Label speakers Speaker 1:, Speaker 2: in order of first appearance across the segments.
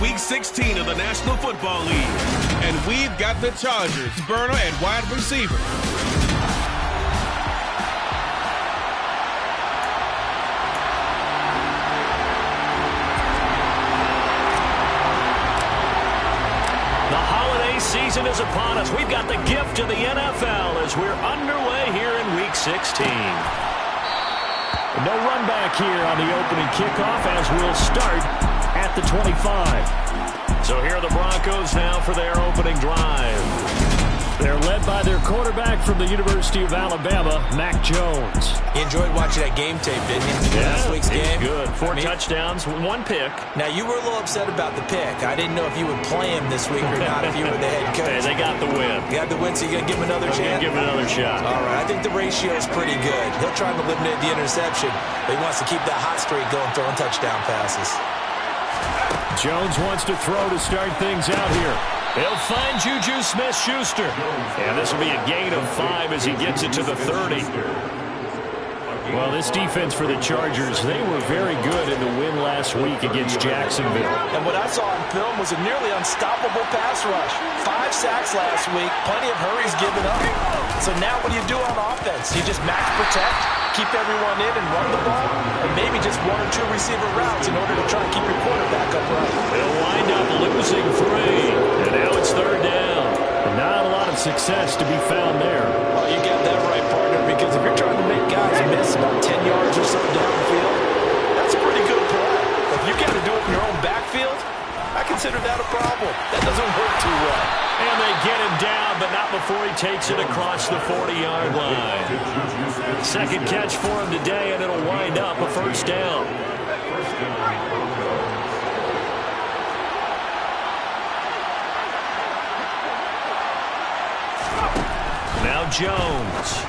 Speaker 1: Week 16 of the National Football League. And we've got the Chargers burner at wide receiver.
Speaker 2: Season is upon us. We've got the gift of the NFL as we're underway here in Week 16. No run back here on the opening kickoff as we'll start at the 25. So here are the Broncos now for their opening drive. They're led by their quarterback from the University of Alabama, Mac Jones.
Speaker 3: You enjoyed watching that game tape, didn't you?
Speaker 2: Yeah,
Speaker 3: last week's game.
Speaker 2: Good. Four touchdowns, one pick.
Speaker 3: Now, you were a little upset about the pick. I didn't know if you would play him this week or not if you were the head coach.
Speaker 2: Hey, they got the win.
Speaker 3: You got the win, so you're going to give him another chance?
Speaker 2: Give him another shot.
Speaker 3: All right. I think the ratio is pretty good. He'll try to eliminate the interception, but he wants to keep that hot streak going, throwing touchdown passes.
Speaker 2: Jones wants to throw to start things out here. He'll find Juju Smith-Schuster. And this will be a gain of 5 as he gets it to the 30. Well, this defense for the Chargers, they were very good in the win last week against Jacksonville.
Speaker 3: And what I saw on film was a nearly unstoppable pass rush. 5 sacks last week, plenty of hurries given up. So now what do you do on offense? You just max protect, keep everyone in and run the ball, and maybe just 1 or 2 receiver routes in order to try and keep your quarterback upright.
Speaker 2: They'll wind up losing 3. And now it's 3rd down. And not a lot of success to be found there.
Speaker 3: Well, you got that right, partner, because if you're trying to make guys miss about 10 yards or so downfield, that's a pretty good play. But if you got to do it in your own backfield, I consider that a problem. That doesn't work too well.
Speaker 2: And they get him down, but not before he takes it across the 40-yard line. Second catch for him today, and it'll wind up a 1st down. Now Jones.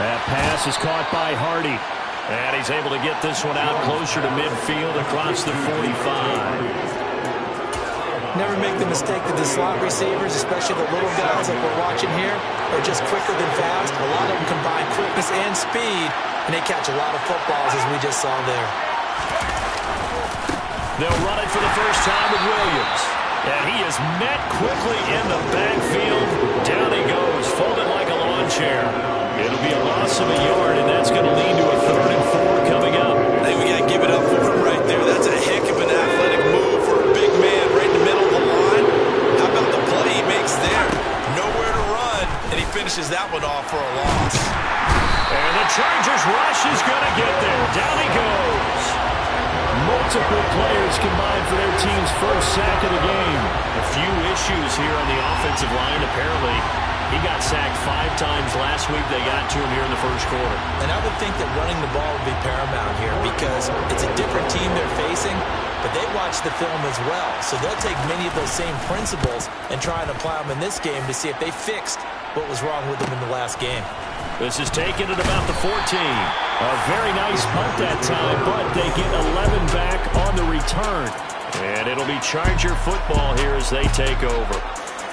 Speaker 2: That pass is caught by Hardy. And he's able to get this one out closer to midfield across the 45.
Speaker 3: Never make the mistake that the slot receivers, especially the little guys like we're watching here, are just quicker than fast. A lot of them combine quickness and speed, and they catch a lot of footballs, as we just saw there.
Speaker 2: They'll run it for the first time with Williams. And he is met quickly in the backfield. Down he goes, folded like a lawn chair. It'll be a loss of a yard, and that's going to lead to a 3rd and 4 coming up.
Speaker 4: I think we got to give it up for him right there. That's a heck of an athletic move for a big man right in the middle of the line. How about the play he makes there? Nowhere to run, and he finishes that one off for a loss.
Speaker 2: And the Chargers rush is going to get there. Down he goes. Multiple players combined for their team's first sack of the game. A few issues here on the offensive line, apparently. He got sacked 5 times last week. They got to him here in the first quarter.
Speaker 3: And I would think that running the ball would be paramount here because it's a different team they're facing, but they watch the film as well. So they'll take many of those same principles and try and apply them in this game to see if they fixed what was wrong with them in the last game.
Speaker 2: This is taken at about the 14. A very nice punt that time, but they get 11 back on the return. And it'll be Charger football here as they take over.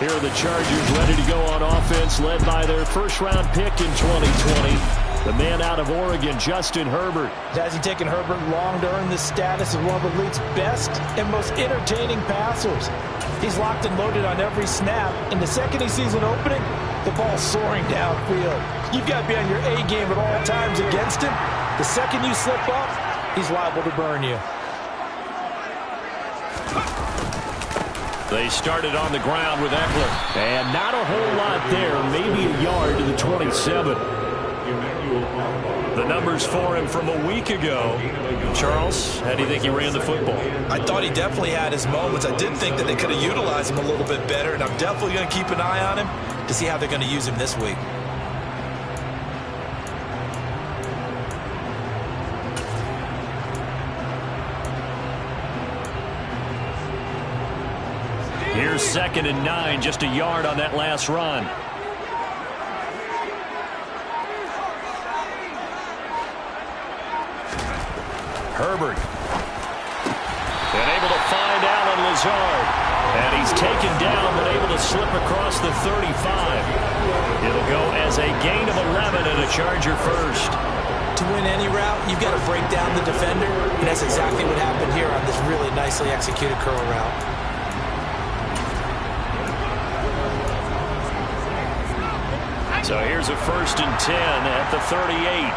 Speaker 2: Here are the Chargers ready to go on offense, led by their first-round pick in 2020. The man out of Oregon, Justin Herbert.
Speaker 3: It hasn't taken Herbert long to earn the status of one of the league's best and most entertaining passers. He's locked and loaded on every snap, and the second he sees an opening, the ball's soaring downfield. You've got to be on your A game at all times against him. The second you slip up, he's liable to burn you.
Speaker 2: They started on the ground with Eckler. And not a whole lot there, maybe a yard to the 27. The numbers for him from a week ago. Charles, how do you think he ran the football?
Speaker 4: I thought he definitely had his moments. I did think that they could have utilized him a little bit better, and I'm definitely going to keep an eye on him
Speaker 3: to see how they're going to use him this week.
Speaker 2: Here's 2nd and 9, just a yard on that last run. Herbert. And able to find Allen Lazard. And he's taken down, but able to slip across the 35. It'll go as a gain of 11 and a Charger first.
Speaker 3: To win any route, you've got to break down the defender, and that's exactly what happened here on this really nicely executed curl route.
Speaker 2: So here's a 1st and 10 at the 38.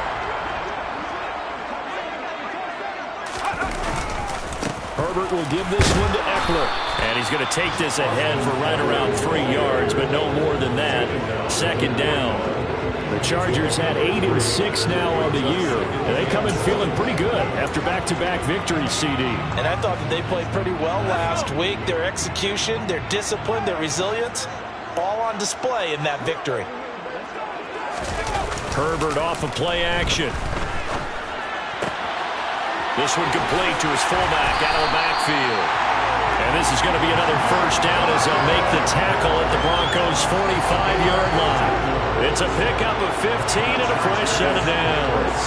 Speaker 2: Herbert will give this one to Eckler. And he's going to take this ahead for right around 3 yards, but no more than that. 2nd down. The Chargers had 8 and 6 now on the year, and they come in feeling pretty good after back-to-back victories, CD.
Speaker 3: And I thought that they played pretty well last week. Their execution, their discipline, their resilience, all on display in that victory.
Speaker 2: Herbert off of play action. This one complete to his fullback out of the backfield. And this is going to be another 1st down as they'll make the tackle at the Broncos' 45-yard line. It's a pickup of 15 and a fresh set of downs.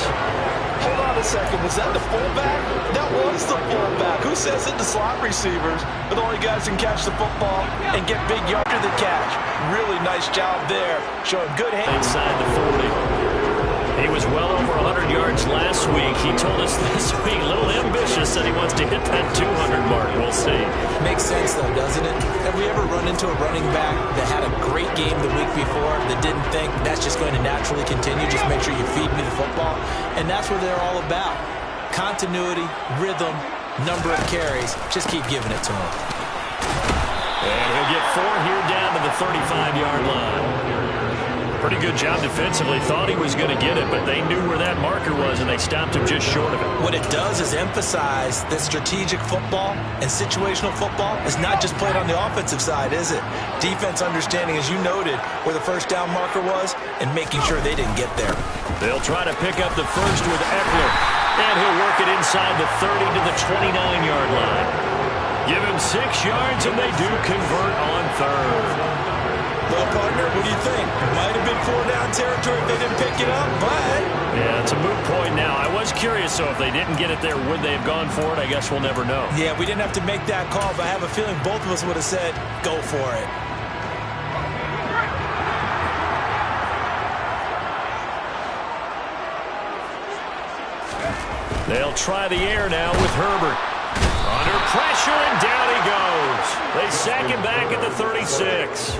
Speaker 3: Hold on a second. Was that the fullback? That was the fullback. Who says it? The slot receivers are the only guys who can catch the football and get big yards after the catch. Really nice job there. Showing good hands.
Speaker 2: Inside the 40. He was well over 100 yards last week. He told us this week, a little ambitious, that he wants to hit that 200 mark. We'll see.
Speaker 3: Makes sense, though, doesn't it? Have we ever run into a running back that had a great game the week before that didn't think that's just going to naturally continue? Just make sure you feed me the football. And that's what they're all about. Continuity, rhythm, number of carries. Just keep giving it to him.
Speaker 2: And he'll get 4 here down to the 35-yard line. Pretty good job defensively. Thought he was going to get it, but they knew where that marker was, and they stopped him just short of it.
Speaker 3: What it does is emphasize that strategic football and situational football is not just played on the offensive side, is it? Defense understanding, as you noted, where the 1st down marker was and making sure they didn't get there.
Speaker 2: They'll try to pick up the 1st with Eckler, and he'll work it inside the 30 to the 29-yard line. Give him 6 yards, and they do convert on 3rd.
Speaker 3: Well, partner, what do you think? Might have been 4-down territory if they didn't pick it up, but...
Speaker 2: Yeah, it's a moot point now. I was curious, so if they didn't get it there, would they have gone for it? I guess we'll never know.
Speaker 3: Yeah, we didn't have to make that call, but I have a feeling both of us would have said, go for it.
Speaker 2: They'll try the air now with Herbert. Under pressure, and down he goes. They sack him back at the 36.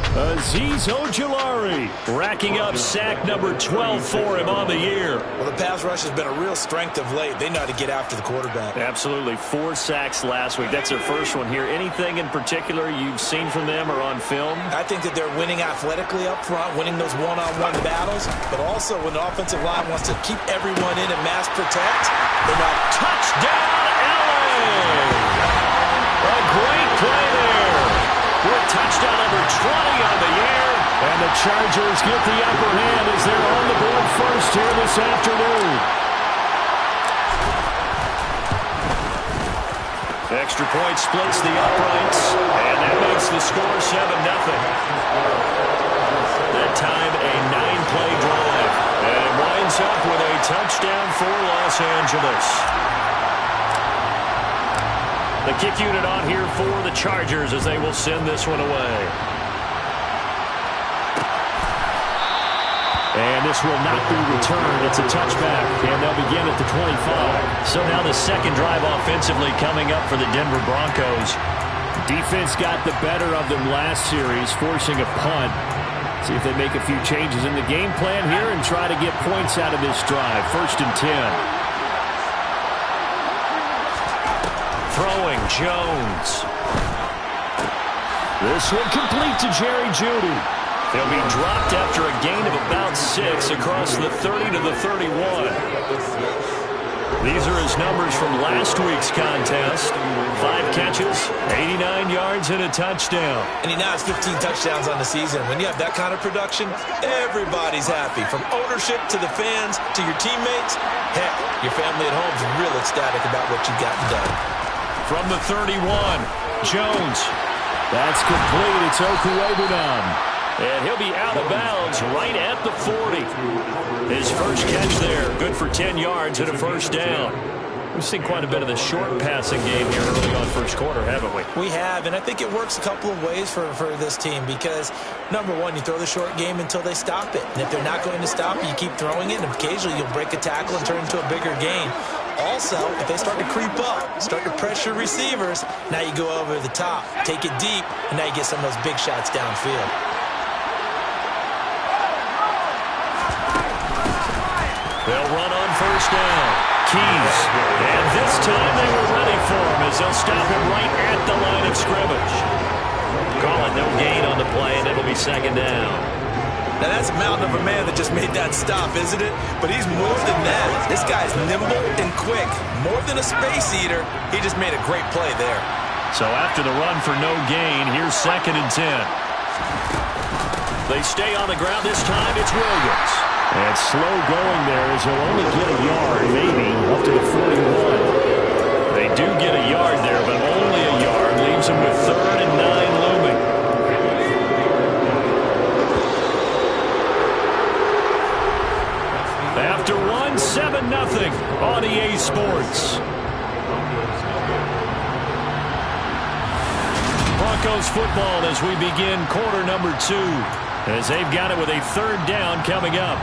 Speaker 2: Azeez Ojulari racking up sack number 12 for him on the year.
Speaker 3: Well, the pass rush has been a real strength of late. They know how to get after the quarterback.
Speaker 2: Absolutely. 4 sacks last week. That's their first one here. Anything in particular you've seen from them or on film?
Speaker 3: I think that they're winning athletically up front, winning those one-on-one battles, but also when the offensive line wants to keep everyone in and mass protect, they're not.
Speaker 2: Touchdown, LA! A great play there. With touchdown number 20 on the year. And the Chargers get the upper hand as they're on the board first here this afternoon. Extra point splits the uprights. And that makes the score 7-0. That time a 9-play drive. And it winds up with a touchdown for Los Angeles. The kick unit on here for the Chargers as they will send this one away. And this will not be returned. It's a touchback, and they'll begin at the 25. So now the second drive offensively coming up for the Denver Broncos. Defense got the better of them last series, forcing a punt. See if they make a few changes in the game plan here and try to get points out of this drive. 1st and 10. Throwing, Jones. This one complete to Jerry Jeudy. He'll be dropped after a gain of about 6 across the 30 to the 31. These are his numbers from last week's contest. 5 catches, 89 yards, and a touchdown.
Speaker 3: And he now has 15 touchdowns on the season. When you have that kind of production, everybody's happy. From ownership to the fans to your teammates. Heck, your family at home is real ecstatic about what you've gotten done.
Speaker 2: From the 31, Jones. That's complete. It's Okuwebunam. And he'll be out of bounds right at the 40. His first catch there, good for 10 yards and a 1st down. We've seen quite a bit of the short passing game here early on first quarter, haven't we?
Speaker 3: We have, and I think it works a couple of ways for this team because, number one, you throw the short game until they stop it. And if they're not going to stop it, you keep throwing it, and occasionally you'll break a tackle and turn it into a bigger gain. Also, if they start to creep up, start to pressure receivers, now you go over the top, take it deep, and now you get some of those big shots downfield.
Speaker 2: They'll run on first down. Keys. And this time they were ready for him as they'll stop him right at the line of scrimmage. Call it no gain on the play, and it'll be second down.
Speaker 4: Now that's a mountain of a man that just made that stop, isn't it? But he's more than that. This guy's nimble and quick. More than a space eater, he just made a great play there.
Speaker 2: So after the run for no gain, here's 2nd and 10. They stay on the ground this time. It's Williams. And slow going there as he'll only get a yard, maybe, up to the 41. They do get a yard there, but only a yard. Leaves him with 3rd and 9 looming. After one, 7-0 on EA Sports. Broncos football as we begin quarter number 2. As they've got it with a 3rd down coming up.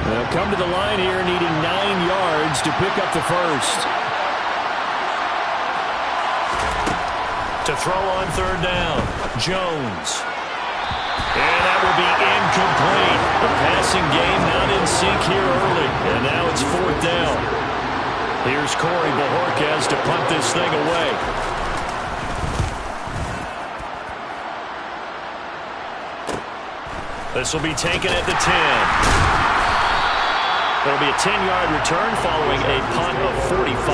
Speaker 2: They'll come to the line here needing 9 yards to pick up the first. To throw on 3rd down, Jones. And that will be incomplete. The passing game not in sync here early. And now it's 4th down. Here's Corey Bojorquez to punt this thing away. This will be taken at the 10. It'll be a 10-yard return following a punt of 45.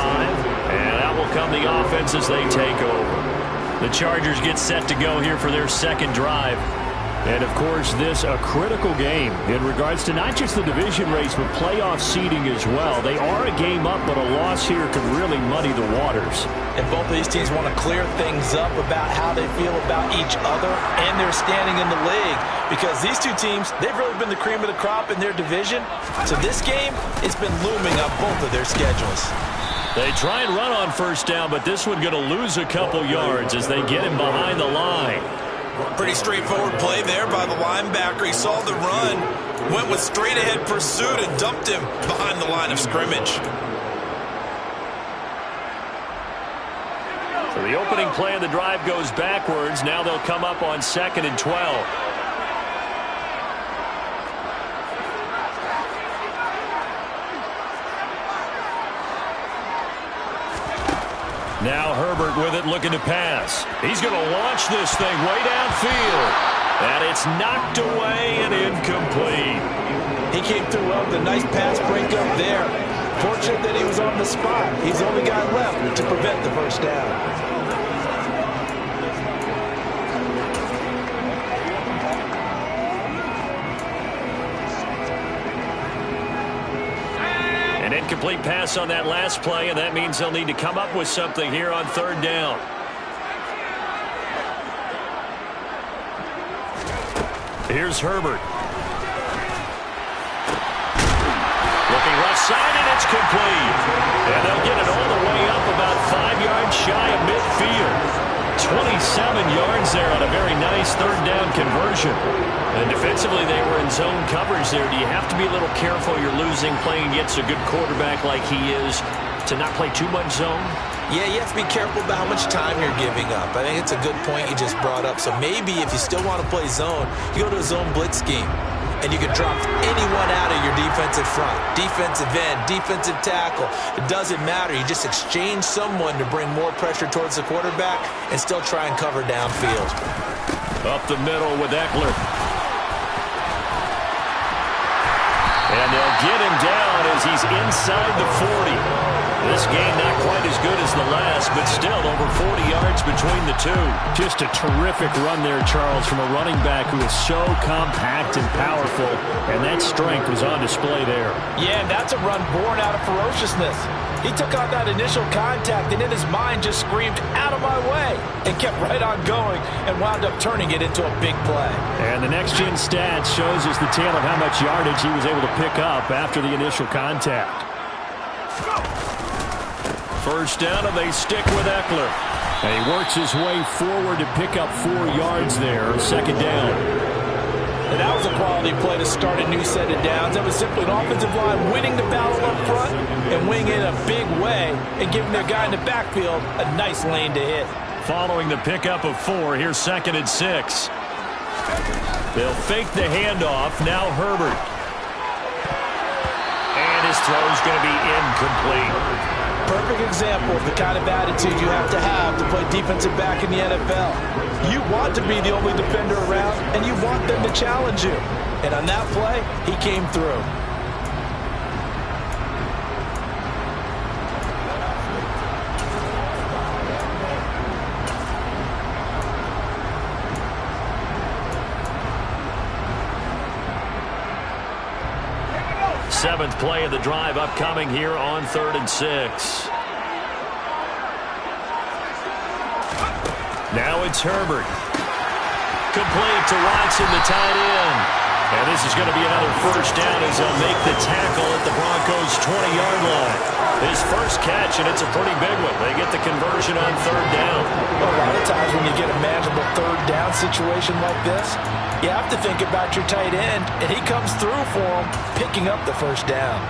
Speaker 2: And out will come the offense as they take over. The Chargers get set to go here for their 2nd drive. And, of course, this a critical game in regards to not just the division race, but playoff seeding as well. They are a game up, but a loss here could really muddy the waters.
Speaker 3: And both of these teams want to clear things up about how they feel about each other and their standing in the league. Because these two teams, they've really been the cream of the crop in their division. So this game, it's been looming on both of their schedules.
Speaker 2: They try and run on first down, but this one going to lose a couple yards as they get him behind the line.
Speaker 4: Pretty straightforward play there by the linebacker. He saw the run, went with straight-ahead pursuit, and dumped him behind the line of scrimmage.
Speaker 2: So the opening play of the drive goes backwards. Now they'll come up on 2nd and 12. Now Herbert with it, looking to pass. He's going to launch this thing way downfield. And it's knocked away and incomplete.
Speaker 3: He came through well with a nice pass breakup there. Fortunate that he was on the spot. He's the only guy left to prevent the first down.
Speaker 2: Incomplete pass on that last play, and that means they'll need to come up with something here on 3rd down. Here's Herbert. Looking left side, and it's complete. And they'll get it all the way up about 5 yards shy of midfield. 27 yards there on a very nice 3rd down conversion. And defensively, they were in zone coverage there. Do you have to be a little careful? You're losing playing against a good quarterback like he is to not play too much zone?
Speaker 3: Yeah, you have to be careful about how much time you're giving up. I think it's a good point you just brought up. So maybe if you still want to play zone, you go to a zone blitz scheme. And you can drop anyone out of your defensive front. Defensive end, defensive tackle. It doesn't matter. You just exchange someone to bring more pressure towards the quarterback and still try and cover downfield.
Speaker 2: Up the middle with Eckler. And they'll get him down as he's inside the 40. This game not quite as good as the last, but still over 40 yards between the two. Just a terrific run there, Charles, from a running back who is so compact and powerful, and that strength was on display there.
Speaker 3: Yeah, and that's a run born out of ferociousness. He took on that initial contact, and in his mind just screamed, "Out of my way," and kept right on going and wound up turning it into a big play.
Speaker 2: And the next-gen stats shows us the tale of how much yardage he was able to pick up after the initial contact. First down, and they stick with Eckler. And he works his way forward to pick up 4 yards there. Second down.
Speaker 3: And that was a quality play to start a new set of downs. That was simply an offensive line winning the battle up front and winning it in a big way and giving their guy in the backfield a nice lane to hit.
Speaker 2: Following the pickup of 4, here's 2nd and 6. They'll fake the handoff. Now Herbert. And his throw's going to be incomplete.
Speaker 3: Perfect example of the kind of attitude you have to play defensive back in the NFL. You want to be the only defender around, and you want them to challenge you. And on that play, he came through.
Speaker 2: Seventh play of the drive upcoming here on 3rd and 6. Now it's Herbert. Complete to Watson, the tight end. And this is going to be another first down as they'll make the tackle at the Broncos' 20-yard line. His first catch, and it's a pretty big one. They get the conversion on 3rd down.
Speaker 3: Well, a lot of times when you get a manageable 3rd down situation like this, you have to think about your tight end, and he comes through for him, picking up the first down.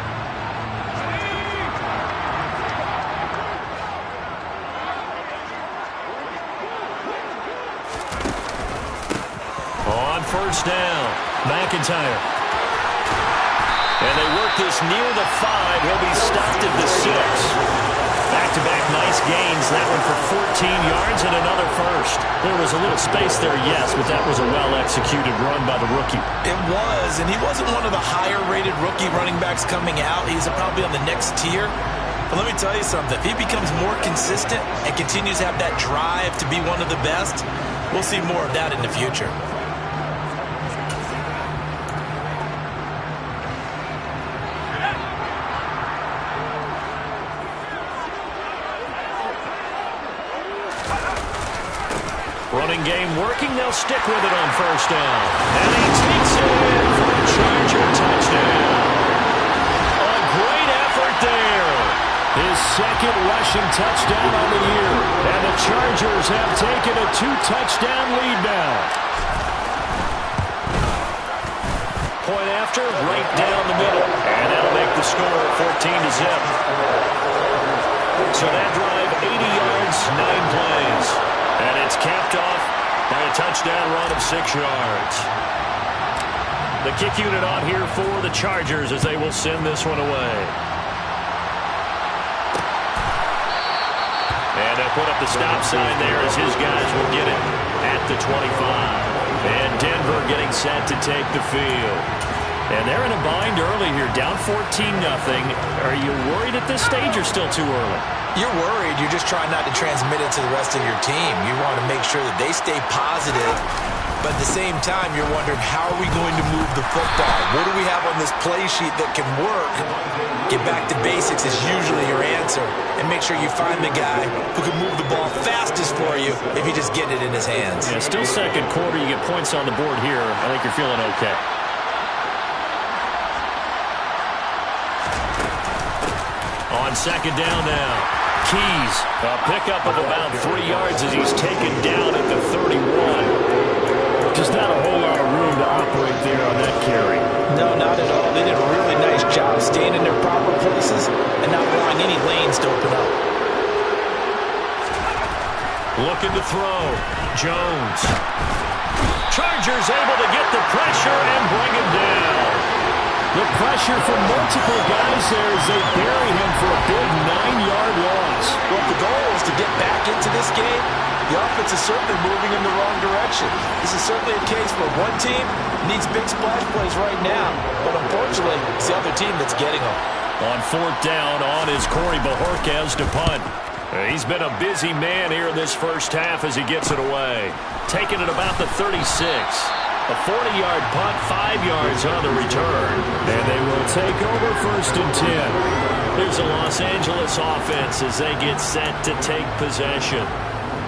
Speaker 2: On first down, McIntyre. And they work this near the 5. He'll be stopped at the 6. Back-to-back nice gains. That one for 14 yards and another first. There was a little space there, yes, but that was a well-executed run by the rookie.
Speaker 4: It was, and he wasn't one of the higher-rated rookie running backs coming out. He's probably on the next tier. But let me tell you something. If he becomes more consistent and continues to have that drive to be one of the best, we'll see more of that in the future.
Speaker 2: Running game working. They'll stick with it on first down. And he takes it in for a Charger touchdown. A great effort there. His second rushing touchdown on the year. And the Chargers have taken a 2-touchdown lead now. Point after, right down the middle. And that'll make the score 14-0. So that drive, 80 yards, 9 plays. And it's capped off by a touchdown run of 6 yards. The kick unit on here for the Chargers as they will send this one away. And they'll put up the stop sign there as his guys will get it at the 25. And Denver getting set to take the field. And they're in a bind early here, down 14-0. Are you worried at this stage or still too early?
Speaker 4: You're worried. You're just trying not to transmit it to the rest of your team. You want to make sure that they stay positive, but at the same time, you're wondering, how are we going to move the football? What do we have on this play sheet that can work? Get back to basics is usually your answer, and make sure you find the guy who can move the ball fastest for you if you just get it in his hands.
Speaker 2: Yeah, still second quarter. You get points on the board here. I think you're feeling okay. On second down now. Keys, a pickup of about 3 yards as he's taken down at the 31. Just not a whole lot of room to operate there on that carry.
Speaker 3: No, not at all. They did a really nice job staying in their proper places and not allowing any lanes to open up.
Speaker 2: Looking to throw. Jones. Chargers able to get the pressure and bring him down. The pressure from multiple guys there as they bury him for a big 9-yard loss.
Speaker 3: Well, if the goal is to get back into this game, the offense is certainly moving in the wrong direction. This is certainly a case where one team needs big splash plays right now, but unfortunately, it's the other team that's getting them.
Speaker 2: On fourth down, on is Corey Bojorquez to punt. He's been a busy man here in this first half as he gets it away. Taking it about the 36. A 40-yard punt, 5 yards on the return. And they will take over 1st and 10. Here's the Los Angeles offense as they get set to take possession.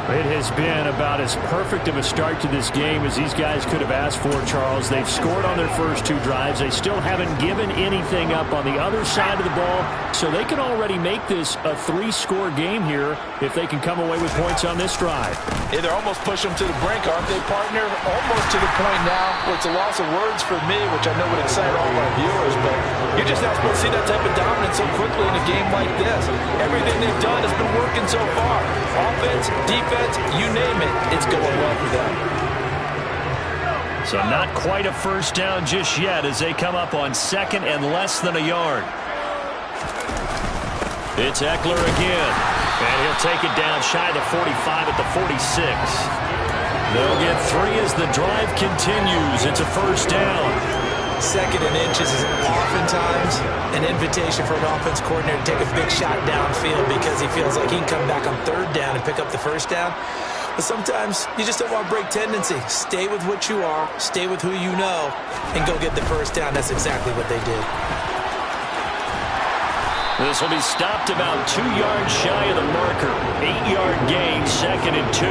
Speaker 2: It has been about as perfect of a start to this game as these guys could have asked for, Charles. They've scored on their first 2 drives. They still haven't given anything up on the other side of the ball, so they can already make this a 3-score game here if they can come away with points on this drive.
Speaker 3: Yeah, they're almost pushing them to the brink, aren't they, partner? Almost to the point now where it's a loss of words for me, which I know would excite all of our viewers, but you're just not supposed to see that type of dominance so quickly in a game like this. Everything they've done has been working so far. Offense, defense, you name it, it's going well for them.
Speaker 2: So not quite a first down just yet as they come up on 2nd and less than a yard. It's Eckler again, and he'll take it down shy of the 45 at the 46. They'll get 3 as the drive continues. It's a first down.
Speaker 3: 2nd and inches is oftentimes an invitation for an offense coordinator to take a big shot downfield because he feels like he can come back on 3rd down and pick up the first down. But sometimes you just don't want to break tendency. Stay with what you are, stay with who you know, and go get the first down. That's exactly what they did.
Speaker 2: This will be stopped about 2 yards shy of the marker. 8-yard gain, 2nd and 2.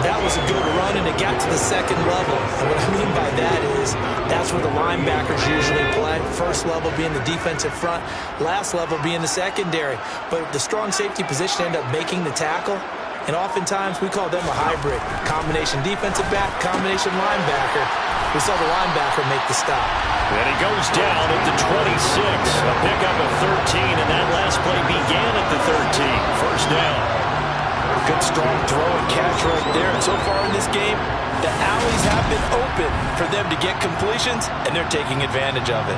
Speaker 3: That was a good run, and it got to the 2nd level. And what I mean by that is that's where the linebackers usually play. First level being the defensive front, last level being the secondary. But the strong safety position ended up making the tackle. And oftentimes we call them a hybrid. Combination defensive back, combination linebacker. We saw the linebacker make the stop.
Speaker 2: And he goes down at the 26. A pickup of 13, and that last play began at the 13. First down.
Speaker 3: Good strong throw and catch right there. And so far in this game, the alleys have been open for them to get completions, and they're taking advantage of it.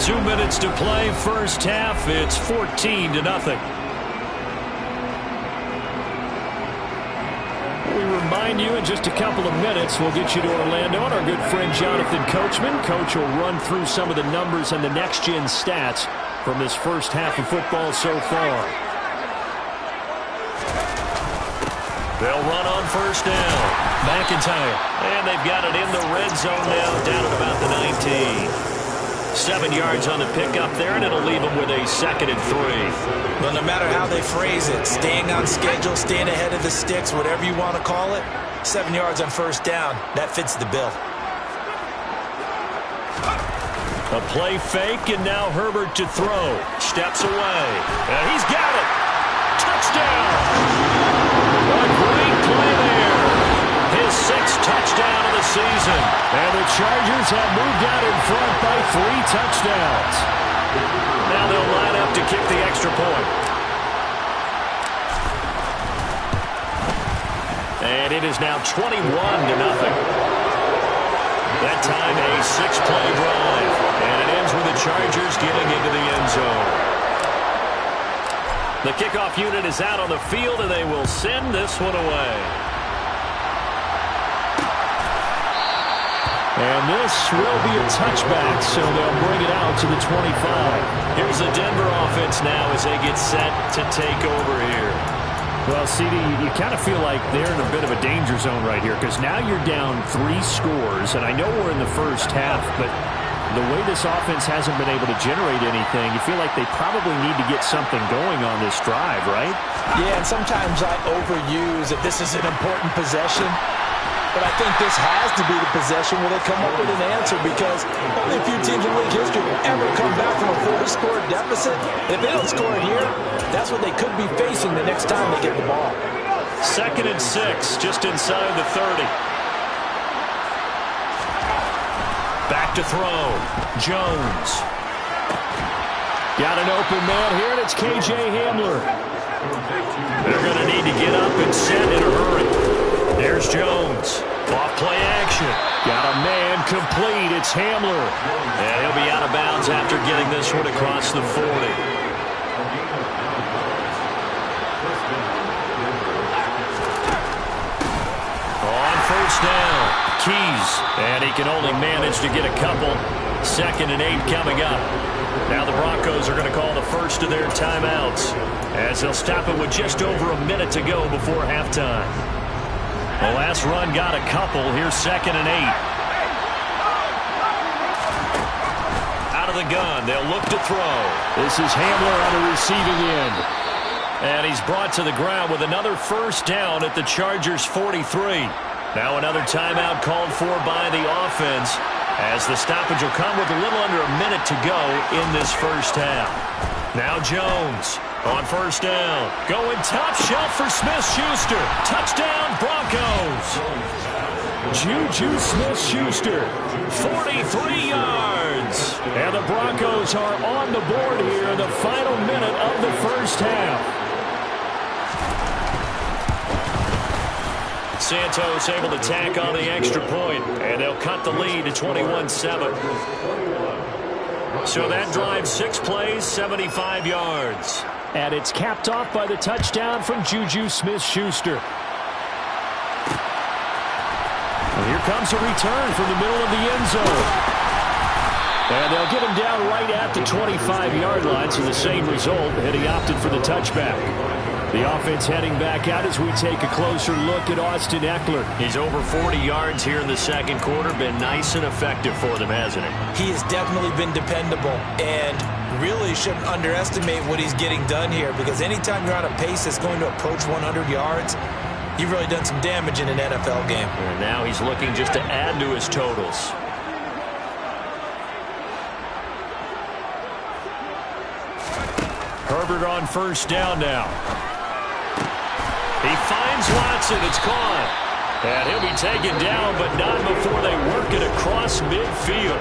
Speaker 2: Two minutes to play, first half. It's 14-0. We remind you in just a couple of minutes we'll get you to Orlando and our good friend Jonathan Coachman. Coach will run through some of the numbers and the next-gen stats from this first half of football so far. They'll run on first down. McIntyre. And they've got it in the red zone now, down at about the 19. 7 yards on the pickup there, and it'll leave them with a 2nd and 3.
Speaker 3: Well, no matter how they phrase it, staying on schedule, staying ahead of the sticks, whatever you want to call it, 7 yards on first down, that fits the bill.
Speaker 2: A play fake, and now Herbert to throw. Steps away, and he's got it. Touchdown! A great play there. His 6th touchdown of the season. And the Chargers have moved out in front by 3 touchdowns. Now they'll line up to kick the extra point. And it is now 21-0. That time a 6-play drive. And it ends with the Chargers getting into the end zone. The kickoff unit is out on the field, and they will send this one away. And this will be a touchback, so they'll bring it out to the 25. Here's the Denver offense now as they get set to take over here. Well, CD, you kind of feel like they're in a bit of a danger zone right here because now you're down 3 scores, and I know we're in the first half, but the way this offense hasn't been able to generate anything, you feel like they probably need to get something going on this drive, right?
Speaker 3: Yeah, and sometimes I overuse that this is an important possession. But I think this has to be the possession where they come up with an answer because only a few teams in league history will ever come back from a 4-score deficit. And if they don't score here, that's what they could be facing the next time they get the ball.
Speaker 2: 2nd and 6, just inside the 30. Back to throw. Jones. Got an open man here, and it's K.J. Hamler. They're going to need to get up and set in a hurry. There's Jones. Off play action. Got a man complete. It's Hamler. And he'll be out of bounds after getting this one across the 40. On first down. keys, and he can only manage to get a couple. 2nd and 8 coming up. Now the Broncos are going to call the first of their timeouts as they'll stop it with just over a minute to go before halftime. The last run got a couple. Here's 2nd and 8. Out of the gun. They'll look to throw. This is Hamler on the receiving end. And he's brought to the ground with another first down at the Chargers' 43. Now another timeout called for by the offense, as the stoppage will come with a little under a minute to go in this first half. Now Jones on first down. Going top shelf for Smith-Schuster. Touchdown, Broncos. Juju Smith-Schuster, 43 yards. And the Broncos are on the board here in the final minute of the first half. Santos able to tack on the extra point, and they'll cut the lead to 21-7. So that drives 6 plays, 75 yards.
Speaker 3: And it's capped off by the touchdown from Juju Smith-Schuster.
Speaker 2: Well, here comes a return from the middle of the end zone. And they'll get him down right at the 25-yard line, so the same result, and he opted for the touchback. The offense heading back out as we take a closer look at Austin Eckler. He's over 40 yards here in the second quarter. Been nice and effective for them, hasn't he?
Speaker 5: He has definitely been dependable, and really shouldn't underestimate what he's getting done here, because anytime you're on a pace that's going to approach 100 yards, you've really done some damage in an NFL game.
Speaker 2: And now he's looking just to add to his totals. Herbert on first down now. He finds Watson. It's caught. And he'll be taken down, but not before they work it across midfield.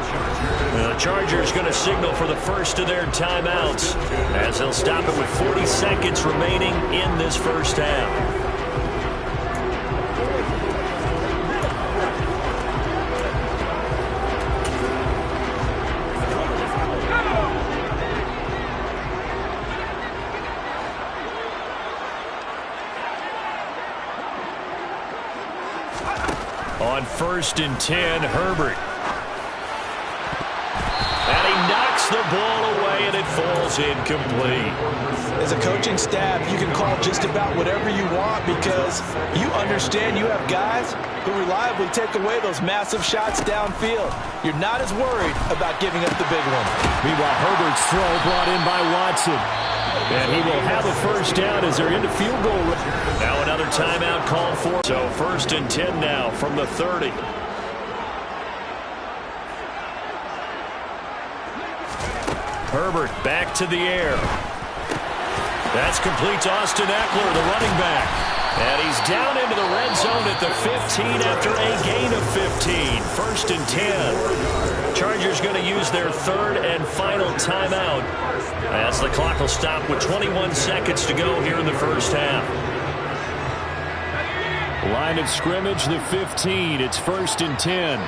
Speaker 2: The Chargers going to signal for the first of their timeouts, as they'll stop it with 40 seconds remaining in this first half. On 1st and 10, Herbert. And he knocks the ball away, and it falls incomplete.
Speaker 5: As a coaching staff, you can call just about whatever you want, because you understand you have guys who reliably take away those massive shots downfield. You're not as worried about giving up the big one.
Speaker 3: Meanwhile, Herbert's throw brought in by Watson.
Speaker 2: And he will have a first down as they're into field goal. Now another timeout called for. So 1st and 10 now from the 30. Herbert back to the air. That's complete to Austin Eckler, the running back. And he's down into the red zone at the 15 after a gain of 15. 1st and 10. Chargers going to use their 3rd and final timeout, as the clock will stop with 21 seconds to go here in the first half.
Speaker 3: Line of scrimmage, the 15. It's 1st and 10.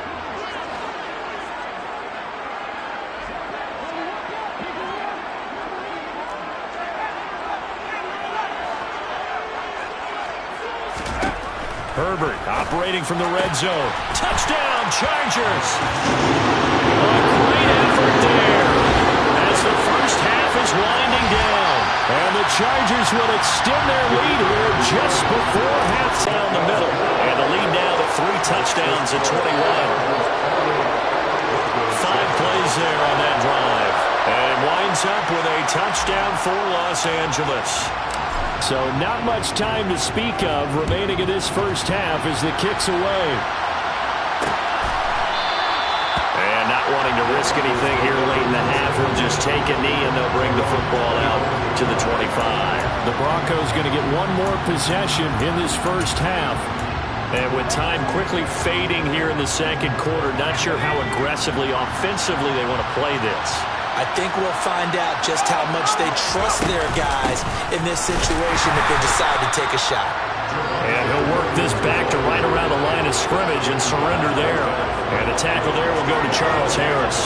Speaker 2: Herbert operating from the red zone. Touchdown, Chargers! A great effort there as the first half is winding down.
Speaker 3: And the Chargers will extend their lead here just before half.
Speaker 2: Down the middle. And the lead now to 3 touchdowns at 21. 5 plays there on that drive. And it winds up with a touchdown for Los Angeles.
Speaker 3: So not much time to speak of remaining in this first half as the kick's away.
Speaker 2: And not wanting to risk anything here late in the half, will just take a knee and they'll bring the football out to the 25.
Speaker 3: The Broncos going to get one more possession in this first half.
Speaker 2: And with time quickly fading here in the second quarter, not sure how aggressively, offensively they want to play this.
Speaker 5: I think we'll find out just how much they trust their guys in this situation if they decide to take a shot.
Speaker 2: And he'll work this back to right around the line of scrimmage and surrender there. And the tackle there will go to Charles Harris.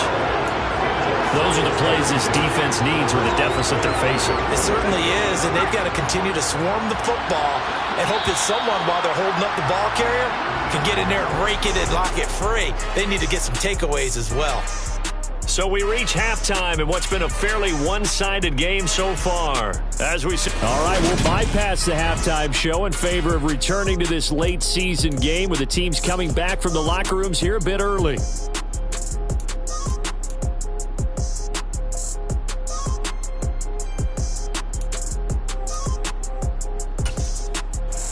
Speaker 2: Those are the plays this defense needs with the deficit they're facing.
Speaker 5: It certainly is, and they've got to continue to swarm the football and hope that someone, while they're holding up the ball carrier, can get in there and rake it and lock it free. They need to get some takeaways as well.
Speaker 2: So we reach halftime in what's been a fairly one-sided game so far. As we see. All right, we'll bypass the halftime show in favor of returning to this late season game with the teams coming back from the locker rooms here a bit early.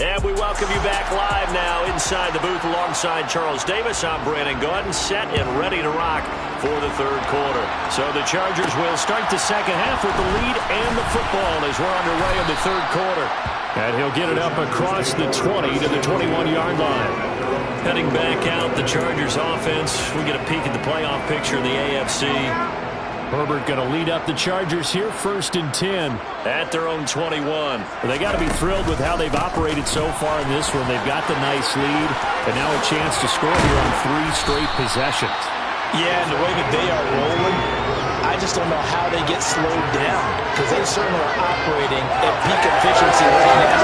Speaker 2: And we welcome you back live now inside the booth alongside Charles Davis. I'm Brandon Gaudin, set and ready to rock for the third quarter. So the Chargers will start the second half with the lead and the football as we're underway in the third quarter. And he'll get it up across the 20 to the 21-yard line. Heading back out, the Chargers offense. We get a peek at the playoff picture in the AFC. Herbert going to lead up the Chargers here, 1st and 10 at their own 21. Well, they got to be thrilled with how they've operated so far in this one. They've got the nice lead, and now a chance to score here on 3 straight possessions.
Speaker 5: Yeah, and the way that they are rolling, I just don't know how they get slowed down, because they certainly are operating at peak efficiency right now.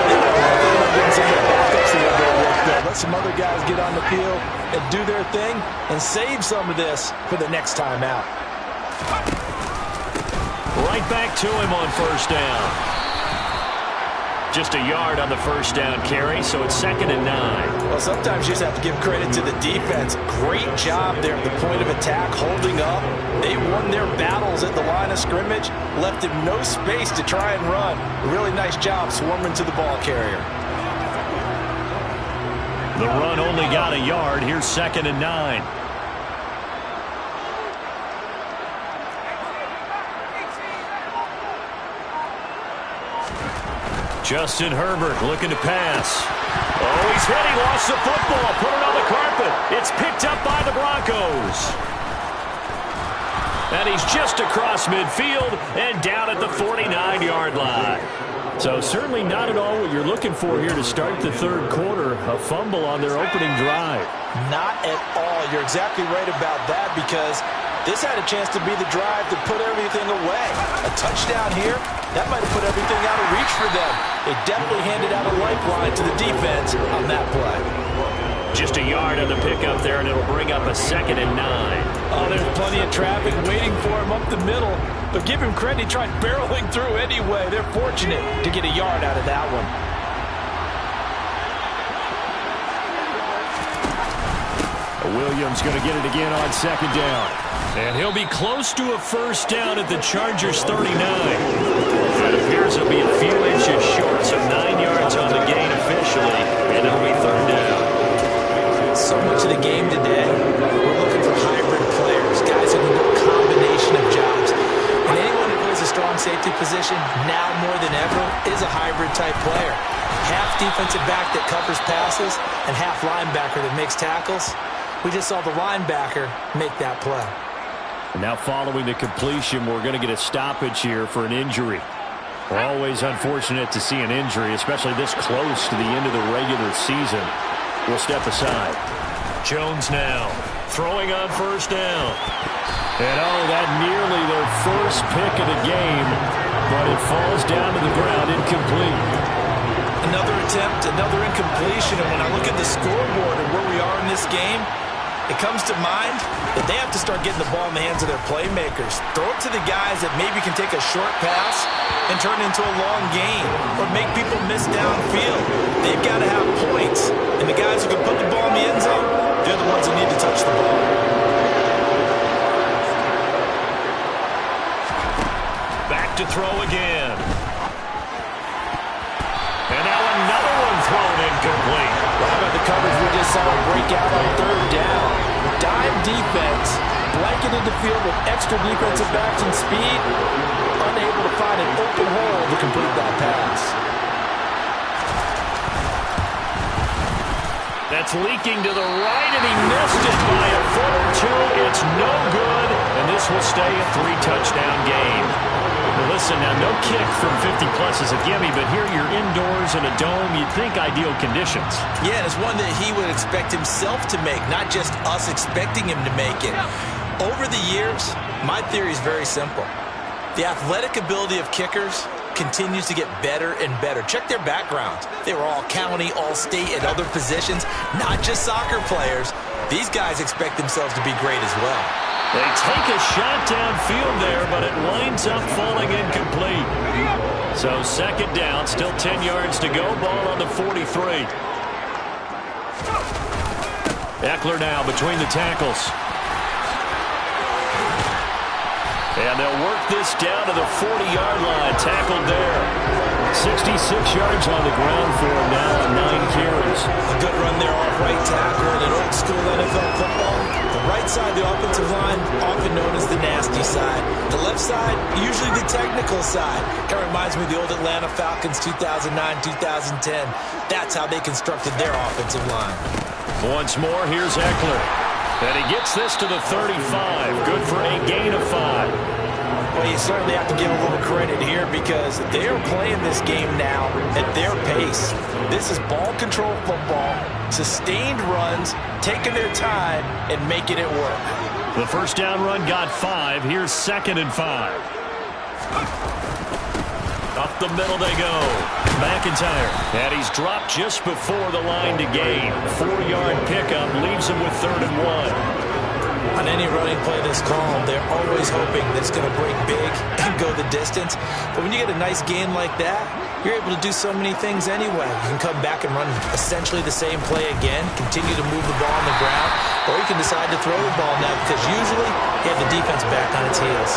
Speaker 5: They might bring some of their backups a little bit of work there. Let some other guys get on the field and do their thing and save some of this for the next time out.
Speaker 2: Right back to him on 1st down. Just a yard on the 1st down carry, so it's 2nd and 9.
Speaker 5: Well, sometimes you just have to give credit to the defense. Great job there at the point of attack, holding up. They won their battles at the line of scrimmage, left him no space to try and run. Really nice job swarming to the ball carrier.
Speaker 2: The run only got a yard. Here's 2nd and 9. Justin Herbert looking to pass. Oh, he's hit. He lost the football. Put it on the carpet. It's picked up by the Broncos. And he's just across midfield and down at the 49-yard line. So certainly not at all what you're looking for here to start the third quarter. A fumble on their opening drive.
Speaker 5: Not at all. You're exactly right about that, because this had a chance to be the drive to put everything away. A touchdown here, that might have put everything out of reach for them. They definitely handed out a lifeline to the defense on that play.
Speaker 2: Just a yard on the pickup there, and it'll bring up a 2nd and 9.
Speaker 5: Oh, there's plenty of traffic waiting for him up the middle. But give him credit, he tried barreling through anyway. They're fortunate to get a yard out of that one.
Speaker 2: Williams going to get it again on 2nd down. And he'll be close to a 1st down at the Chargers' 39. It appears he'll be a few inches short, so 9 yards on the gain officially, and it'll be 3rd down.
Speaker 5: So much of the game today, we're looking for hybrid players, guys who can do a combination of jobs. And anyone who plays a strong safety position, now more than ever, is a hybrid-type player. Half defensive back that covers passes, and half linebacker that makes tackles. We just saw the linebacker make that play.
Speaker 2: And now following the completion, we're going to get a stoppage here for an injury. Always unfortunate to see an injury, especially this close to the end of the regular season. We'll step aside. Jones now throwing on 1st down. And oh, that nearly their first pick of the game, but it falls down to the ground incomplete.
Speaker 5: Another attempt, another incompletion, and when I look at the scoreboard and where we are in this game, it comes to mind that they have to start getting the ball in the hands of their playmakers. Throw it to the guys that maybe can take a short pass and turn it into a long gain or make people miss downfield. They've got to have points, and the guys who can put the ball in the end zone, they're the ones who need to touch the ball.
Speaker 2: Back to throw again. And now another one thrown incomplete.
Speaker 5: Well, how about the coverage we just saw break out on 3rd down? Dime defense, blanketed the field with extra defensive backs and speed, unable to find an open hole to complete that pass.
Speaker 2: That's leaking to the right, and he missed it by a foot or two. It's no good, and this this will stay a 3-touchdown game. Well, listen, now no kick from 50-plus is a gimme, but here you're indoors in a dome. You'd think ideal conditions.
Speaker 5: Yeah, and it's one that he would expect himself to make, not just us expecting him to make it. Over the years, my theory is very simple. The athletic ability of kickers continues to get better and better. Check their backgrounds. They were all county, all state, and other positions, not just soccer players. These guys expect themselves to be great as well.
Speaker 2: They take a shot downfield there, but it winds up falling incomplete. So second down, still 10 yards to go. Ball on the 43. Eckler now between the tackles. And they'll work this down to the 40-yard line. Tackled there. 66 yards on the ground for him now on 9 carries.
Speaker 5: A good run there off right tackle in an old-school NFL football. The right side of the offensive line, often known as the nasty side. The left side, usually the technical side. Kind of reminds me of the old Atlanta Falcons 2009-2010. That's how they constructed their offensive line.
Speaker 2: Once more, here's Eckler. And he gets this to the 35. Good for a gain of 5.
Speaker 5: Well, you certainly have to give a little credit here because they are playing this game now at their pace. This is ball control football, sustained runs, taking their time, and making it work.
Speaker 2: The first down run got 5. Here's 2nd and 5. Up the middle they go. McIntyre. And he's dropped just before the line to gain. 4-yard pickup leaves him with 3rd and 1.
Speaker 5: On any running play this called, they're always hoping that it's going to break big and go the distance. But when you get a nice gain like that, you're able to do so many things anyway. You can come back and run essentially the same play again, continue to move the ball on the ground, or you can decide to throw the ball now because usually you have the defense back on its heels.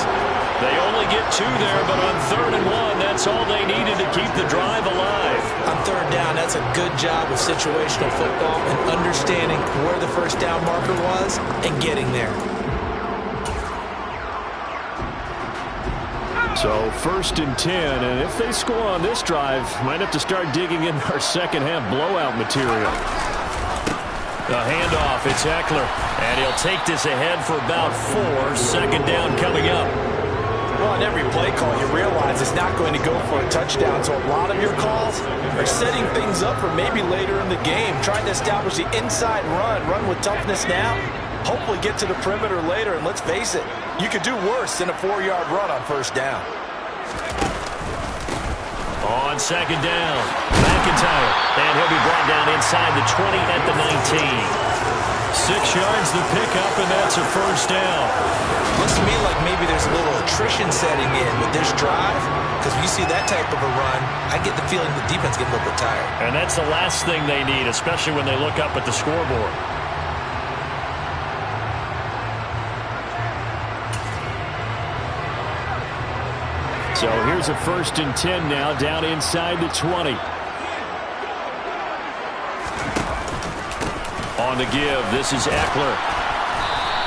Speaker 2: They only get 2 there, but on 3rd and 1, that's all they needed to keep the drive alive.
Speaker 5: On 3rd down, that's a good job of situational football and understanding where the first down marker was and getting there.
Speaker 2: So 1st and 10, and if they score on this drive, might have to start digging in our second half blowout material. The handoff, it's Eckler, and he'll take this ahead for about 4. Second down coming up.
Speaker 5: Well, on every play call, you realize it's not going to go for a touchdown, so a lot of your calls are setting things up for maybe later in the game, trying to establish the inside run with toughness now, hopefully get to the perimeter later, and let's face it, you could do worse than a 4-yard run on 1st down.
Speaker 2: On 2nd down, McIntyre, and he'll be brought down inside the 20 at the 19. 6 yards the pickup, and that's a 1st down.
Speaker 5: Looks to me like maybe there's a little attrition setting in with this drive, because when you see that type of a run, I get the feeling the defense getting a little bit tired.
Speaker 2: And that's the last thing they need, especially when they look up at the scoreboard. So here's a 1st and 10 now, down inside the 20. On the give, this is Eckler.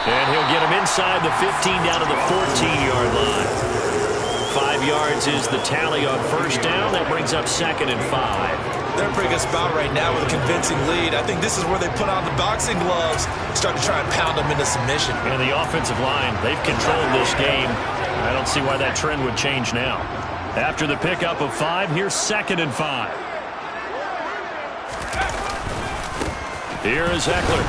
Speaker 2: And he'll get him inside the 15 down to the 14-yard line. 5 yards is the tally on 1st down. That brings up 2nd and 5.
Speaker 5: They're in a pretty good spot right now with a convincing lead. I think this is where they put on the boxing gloves, start to try and pound them into submission.
Speaker 2: And the offensive line, they've controlled this game. I don't see why that trend would change now. After the pickup of 5, here's 2nd and 5. Here is Eckler.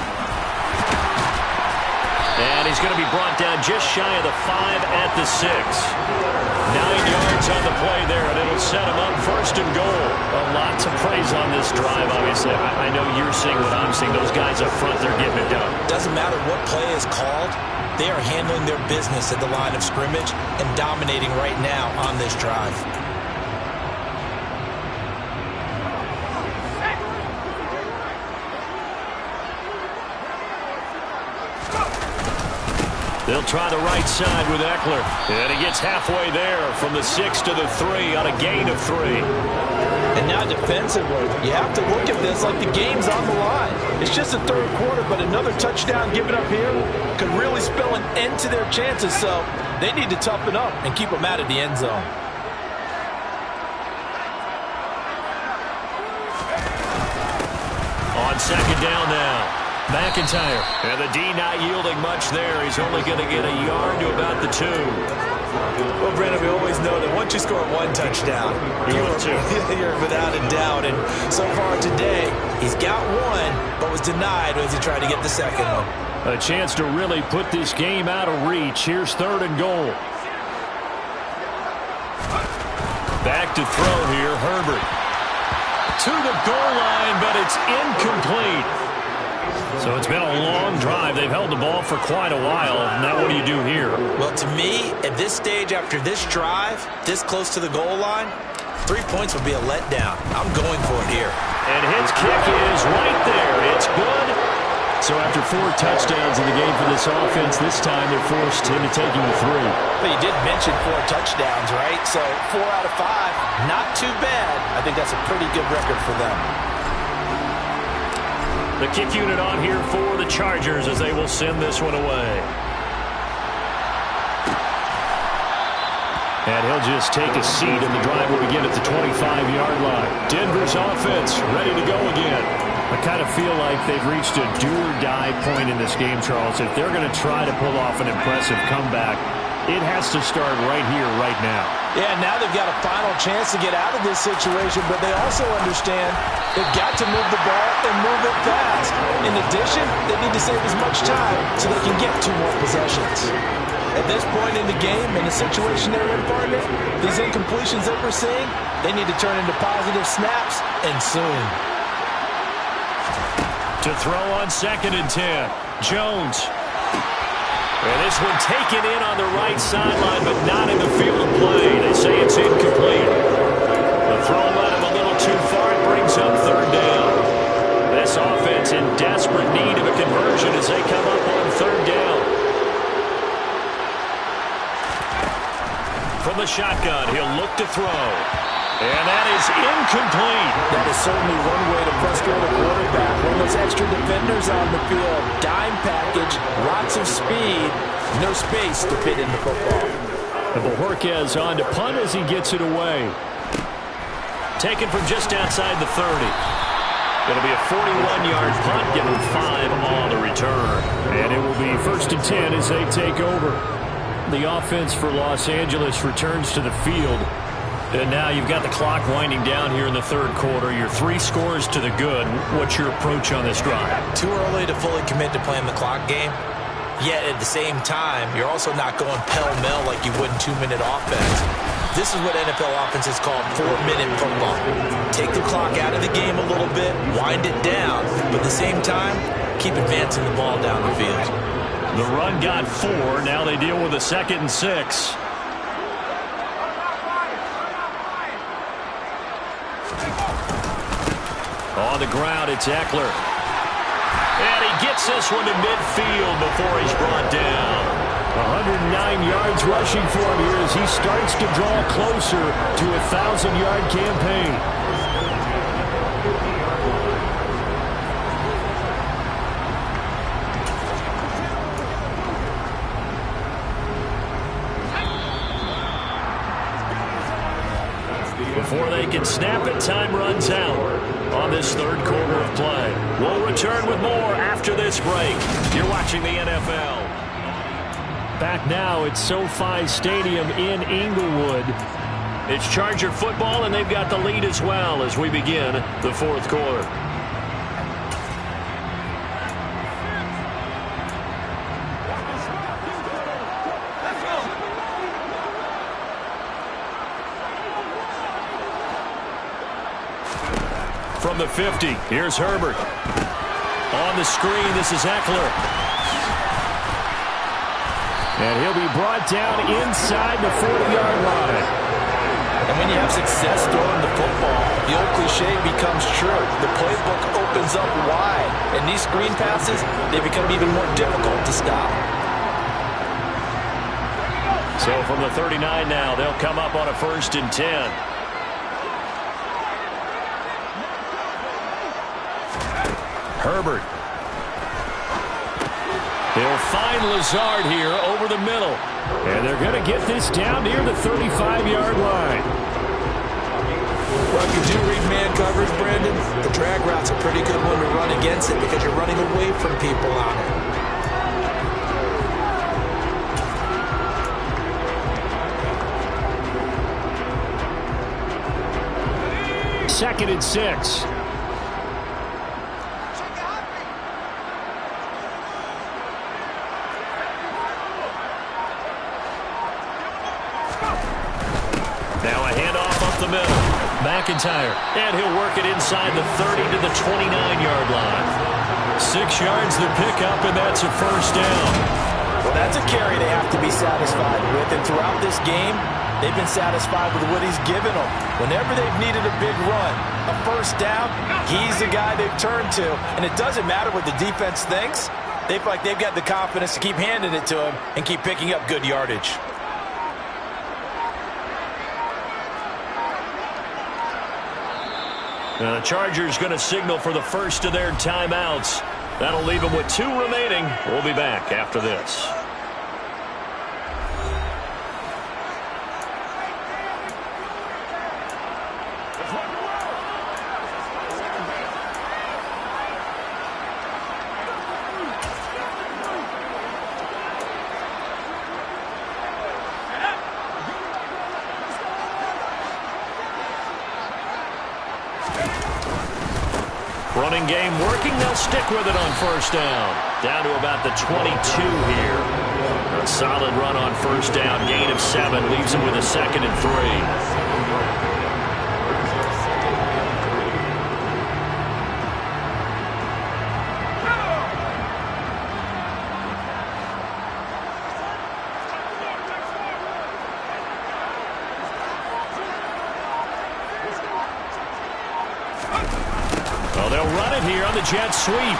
Speaker 2: And he's going to be brought down just shy of the 5 at the 6. 9 yards on the play there, and it'll set him up 1st and goal. A lot to praise on this drive, obviously. I know you're seeing what I'm seeing. Those guys up front, they're getting it done.
Speaker 5: Doesn't matter what play is called. They are handling their business at the line of scrimmage and dominating right now on this drive.
Speaker 2: They'll try the right side with Eckler. And he gets halfway there from the 6 to the 3 on a gain of 3.
Speaker 5: And now defensively, you have to look at this like the game's on the line. It's just the 3rd quarter, but another touchdown given up here could really spell an end to their chances. So they need to toughen up and keep them out of the end zone.
Speaker 2: On 2nd down now. McIntyre. And the D not yielding much there. He's only going to get a yard to about the 2.
Speaker 5: Well, Brandon, we always know that once you score one touchdown, you're without a doubt. And so far today, he's got one, but was denied as he tried to get the second one.
Speaker 2: A chance to really put this game out of reach. Here's 3rd and goal. Back to throw here, Herbert. To the goal line, but it's incomplete. So it's been a long drive. They've held the ball for quite a while. Now what do you do here?
Speaker 5: Well, to me, at this stage, after this drive, this close to the goal line, 3 points would be a letdown. I'm going for it here.
Speaker 2: And his kick is right there. It's good. So after 4 touchdowns in the game for this offense, this time they're forced into taking the 3.
Speaker 5: But you did mention 4 touchdowns, right? So 4 out of 5, not too bad. I think that's a pretty good record for them.
Speaker 2: The kick unit on here for the Chargers as they will send this one away. And he'll just take a seat, and the drive will begin at the 25-yard line. Denver's offense ready to go again. I kind of feel like they've reached a do-or-die point in this game, Charles. If they're going to try to pull off an impressive comeback, it has to start right here, right now.
Speaker 3: Yeah, now they've got a final chance to get out of this situation, but they also understand they've got to move the ball and move it fast. In addition, they need to save as much time so they can get 2 more possessions. At this point in the game, in the situation they're in, partner, these incompletions that we're seeing, they need to turn into positive snaps, and soon.
Speaker 2: To throw on 2nd and 10, Jones. And this one taken in on the right sideline, but not in the field of play. They say it's incomplete. The throw led him a little too far. It brings up 3rd down. This offense in desperate need of a conversion as they come up on 3rd down. From the shotgun, he'll look to throw. And that is incomplete.
Speaker 3: That is certainly one way to frustrate a quarterback. When those extra defenders on the field, dime package, lots of speed, no space to fit in the football.
Speaker 2: And Bojorquez on to punt as he gets it away. Taken from just outside the 30. It'll be a 41-yard punt, give him 5 on the return. And it will be 1st and 10 as they take over. The offense for Los Angeles returns to the field. And now you've got the clock winding down here in the 3rd quarter. You're 3 scores to the good. What's your approach on this drive?
Speaker 5: Too early to fully commit to playing the clock game. Yet at the same time, you're also not going pell-mell like you would in 2-minute offense. This is what NFL offenses call 4-minute football. Take the clock out of the game a little bit, wind it down, but at the same time, keep advancing the ball down the field.
Speaker 2: The run got 4. Now they deal with a 2nd and 6. On the ground, it's Eckler. And he gets this one to midfield before he's brought down. 109 yards rushing for him here as he starts to draw closer to a 1,000-yard campaign. Before they can snap it, time runs out on this 3rd quarter of play. We'll return with more after this break. You're watching the NFL. Back now at SoFi Stadium in Inglewood. It's Charger football, and they've got the lead as well as we begin the 4th quarter. From the 50, here's Herbert. On the screen, this is Eckler. And he'll be brought down inside the 40-yard line.
Speaker 5: And when you have success throwing the football, the old cliche becomes true. The playbook opens up wide. And these screen passes, they become even more difficult to stop.
Speaker 2: So from the 39 now, they'll come up on a 1st and 10. Herbert. They'll find Lazard here over the middle. And they're going to get this down near the 35-yard line.
Speaker 5: Well, if you do read man coverage, Brandon, the drag route's a pretty good one to run against it because you're running away from people on it.
Speaker 2: Second and 6. Now a handoff up the middle. McIntyre. And he'll work it inside the 30 to the 29-yard line. 6 yards the pickup, and that's a first down.
Speaker 3: Well, that's a carry they have to be satisfied with. And throughout this game, they've been satisfied with what he's given them. Whenever they've needed a big run, a first down, he's the guy they've turned to. And it doesn't matter what the defense thinks. They feel like they've got the confidence to keep handing it to him and keep picking up good yardage.
Speaker 2: Now the Chargers going to signal for the first of their timeouts. That'll leave them with 2 remaining. We'll be back after this. Running game working. They'll stick with it on first down. Down to about the 22 here. A solid run on first down. Gain of 7 leaves them with a 2nd and 3. Jet sweep.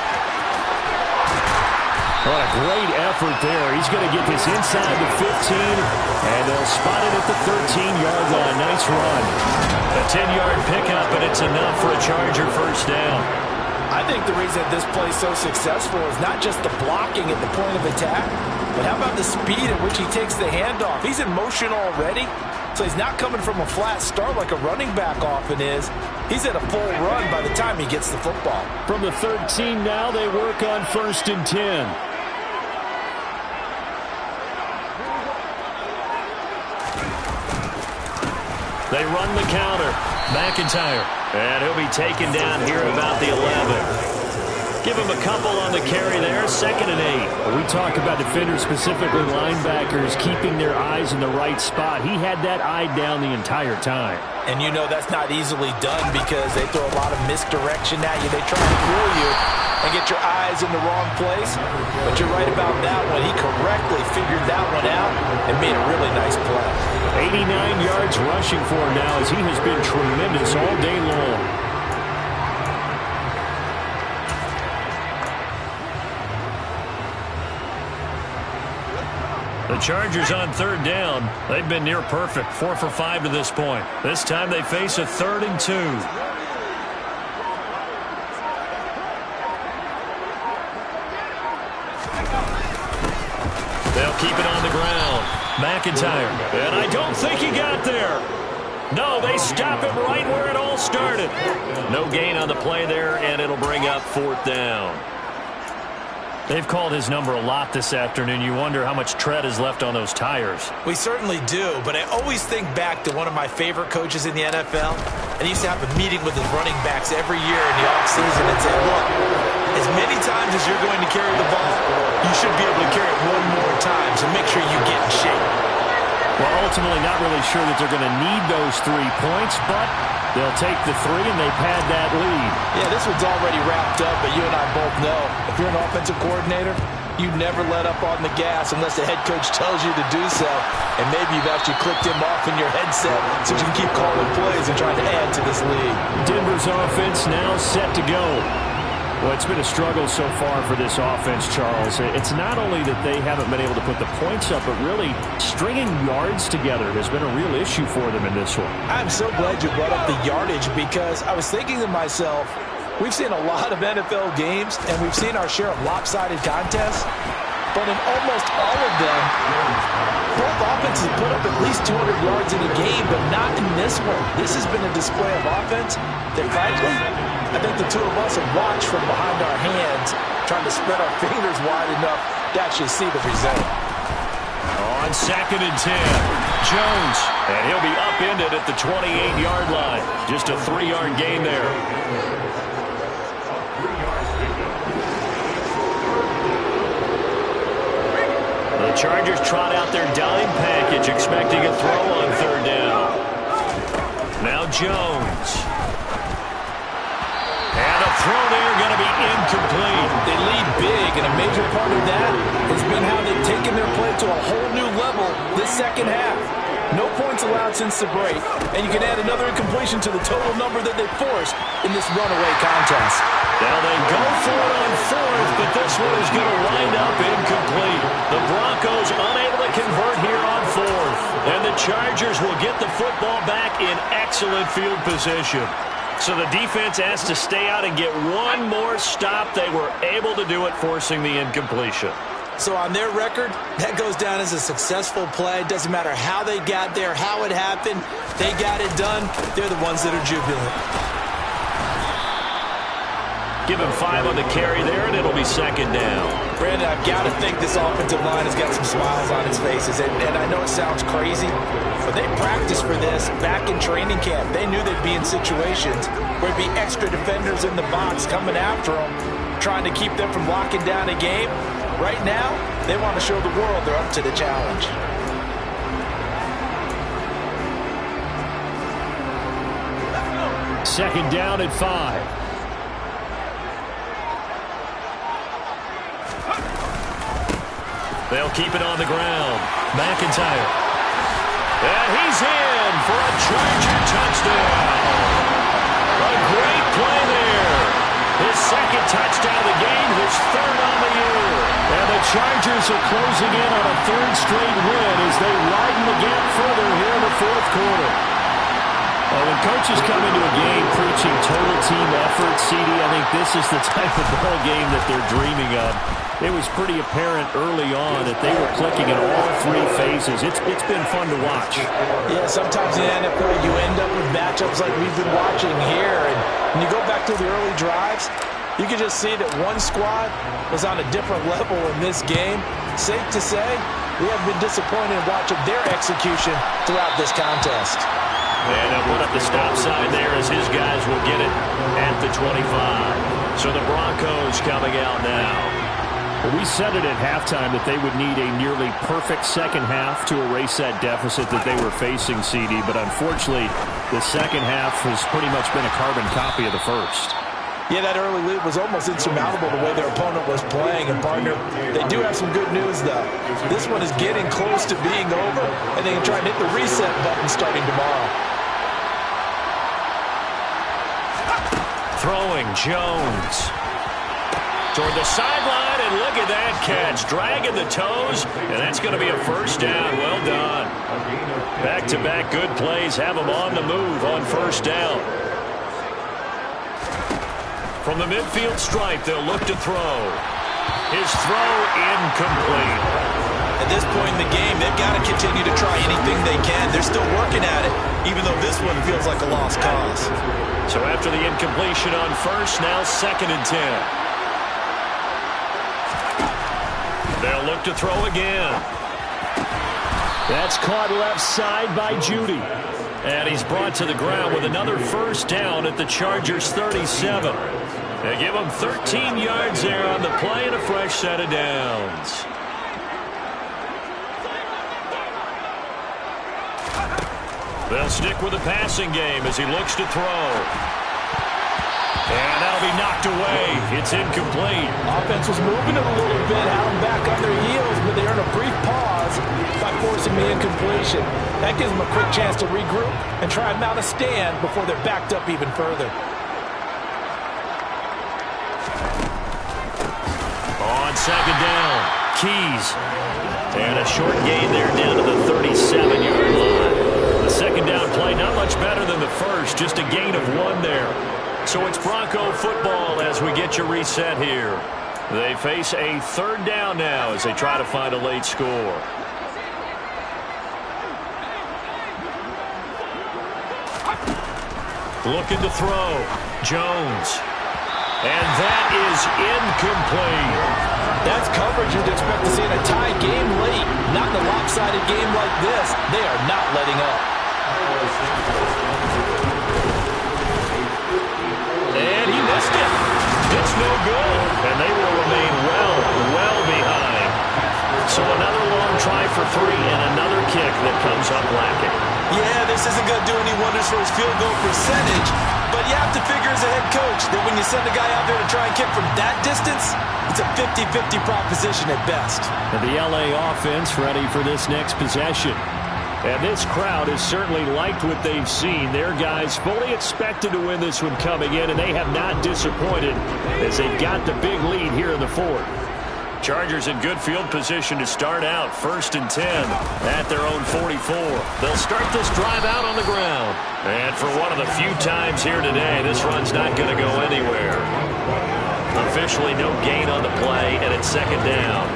Speaker 2: What a great effort there. He's going to get this inside the 15, and they'll spot it at the 13-yard line. Nice run. A 10-yard pickup, and it's enough for a Charger first down.
Speaker 3: I think the reason this play is so successful is not just the blocking at the point of attack, but how about the speed at which he takes the handoff? He's in motion already, so he's not coming from a flat start like a running back often is. He's at a full run by the time he gets the football.
Speaker 2: From the 13 now, they work on 1st and 10. They run the counter. McIntyre. And he'll be taken down here at about the 11. Give him a couple on the carry there. 2nd and 8.
Speaker 6: We talk about defenders, specifically linebackers, keeping their eyes in the right spot. He had that eye down the entire time.
Speaker 3: And you know that's not easily done because they throw a lot of misdirection at you. They try to fool you and get your eyes in the wrong place. But you're right about that one. He correctly figured that one out and made a really nice play.
Speaker 6: 89 yards rushing for him now as he has been tremendous all day long.
Speaker 2: The Chargers on 3rd down. They've been near perfect. 4 for 5 to this point. This time they face a 3rd and 2. They'll keep it on the ground. McIntyre. And I don't think he got there. No, they stop him right where it all started. No gain on the play there, and it'll bring up 4th down. They've called his number a lot this afternoon. You wonder how much tread is left on those tires.
Speaker 3: We certainly do, but I always think back to one of my favorite coaches in the NFL, and he used to have a meeting with his running backs every year in the offseason and say, look, as many times as you're going to carry the ball, you should be able to carry it one more time, so make sure you get in shape.
Speaker 6: Well, ultimately not really sure that they're going to need those 3 points, but they'll take the 3 and they pad that lead.
Speaker 3: Yeah, this one's already wrapped up, but you and I both know if you're an offensive coordinator, you never let up on the gas unless the head coach tells you to do so. And maybe you've actually clicked him off in your headset so you can keep calling plays and trying to add to this lead.
Speaker 6: Denver's offense now set to go. Well, it's been a struggle so far for this offense, Charles. It's not only that they haven't been able to put the points up, but really stringing yards together has been a real issue for them in this one.
Speaker 3: I'm so glad you brought up the yardage because I was thinking to myself, we've seen a lot of NFL games and we've seen our share of lopsided contests.
Speaker 5: but in almost all of them, both offenses put up at least 200 yards in a game, but not in this one. This has been a display of offense that, frankly, I think the two of us have watched from behind our hands, trying to spread our fingers wide enough to actually see the result.
Speaker 2: On 2nd and 10, Jones, and he'll be upended at the 28-yard line. Just a 3-yard gain there. The Chargers trot out their dime package, expecting a throw on 3rd down. Now Jones. And a throw there going to be incomplete.
Speaker 5: They lead big, and a major part of that has been how they've taken their play to a whole new level this second half. No points allowed since the break, and you can add another incompletion to the total number that they forced in this runaway contest.
Speaker 2: Now they go for it on 4th, but this one is going to wind up incomplete. The Broncos unable to convert here on 4th, and the Chargers will get the football back in excellent field position. So the defense has to stay out and get one more stop. They were able to do it, forcing the incompletion.
Speaker 5: So on their record, that goes down as a successful play. Doesn't matter how they got there, how it happened. They got it done. They're the ones that are jubilant.
Speaker 2: Give him 5 on the carry there, and it'll be 2nd down.
Speaker 5: Brandon, I've got to think this offensive line has got some smiles on its faces. And I know it sounds crazy, but they practiced for this back in training camp. They knew they'd be in situations where there'd be extra defenders in the box coming after them, trying to keep them from locking down a game. Right now, they want to show the world they're up to the challenge.
Speaker 6: Second down at 5.
Speaker 2: They'll keep it on the ground. McIntyre. And he's in for a Charger touchdown. A great play there. His 2nd touchdown of the game, his 3rd on the year. And the Chargers are closing in on a 3rd straight win as they widen the gap further here in the 4th quarter. When coaches come into a game preaching total team effort, CD, I think this is the type of ball game that they're dreaming of. It was pretty apparent early on that they were clicking in all 3 phases. It's been fun to watch.
Speaker 5: Yeah, sometimes in the NFL you end up with matchups like we've been watching here. And when you go back to the early drives, you can just see that one squad was on a different level in this game. Safe to say, we have been disappointed in watching their execution throughout this contest.
Speaker 2: And they'll put up the stop sign there as his guys will get it at the 25. So the Broncos coming out now.
Speaker 6: Well, we said it at halftime that they would need a nearly perfect second half to erase that deficit that they were facing, CD. But unfortunately, the second half has pretty much been a carbon copy of the first.
Speaker 5: Yeah, that early lead was almost insurmountable the way their opponent was playing. And, partner, they do have some good news, though. This one is getting close to being over, and they can try and hit the reset button starting tomorrow.
Speaker 2: Throwing Jones toward the sideline, and look at that catch. Dragging the toes, and that's going to be a 1st down. Well done. Back-to-back good plays have them on the move on 1st down. From the midfield stripe, they'll look to throw. His throw incomplete.
Speaker 5: At this point in the game, they've got to continue to try anything they can. They're still working at it, even though this one feels like a lost cause.
Speaker 2: So after the incompletion on 1st, now 2nd and 10. They'll look to throw again.
Speaker 6: That's caught left side by Judy.
Speaker 2: And he's brought to the ground with another 1st down at the Chargers' 37. They give him 13 yards there on the play and a fresh set of downs. They'll stick with the passing game as he looks to throw. And that'll be knocked away. It's incomplete.
Speaker 5: Offense was moving it a little bit, had them back on their heels, but they earned a brief pause by forcing the incompletion. That gives them a quick chance to regroup and try and mount a stand before they're backed up even further.
Speaker 2: On 2nd down, Keys. And a short gain there down to the 37-yard line. The 2nd down play, not much better than the first, just a gain of 1 there. So it's Bronco football as we get your reset here. They face a third down now as they try to find a late score. Looking to throw. Jones. And that is incomplete.
Speaker 5: That's coverage you'd expect to see in a tie game late. Not in a lopsided game like this. They are not letting up.
Speaker 2: And he missed it. It's no good. And they will remain well behind. So another long try for 3 and another kick that comes up lacking.
Speaker 5: Yeah, this isn't going to do any wonders for his field goal percentage, but you have to figure as a head coach that when you send a guy out there to try and kick from that distance, it's a 50-50 proposition at best.
Speaker 6: And the LA offense ready for this next possession.
Speaker 2: And this crowd has certainly liked what they've seen. Their guys fully expected to win this one coming in, and they have not disappointed as they've got the big lead here in the fourth. Chargers in good field position to start out. 1st and 10 at their own 44. They'll start this drive out on the ground. And for one of the few times here today, this run's not going to go anywhere. Officially no gain on the play, and it's 2nd down.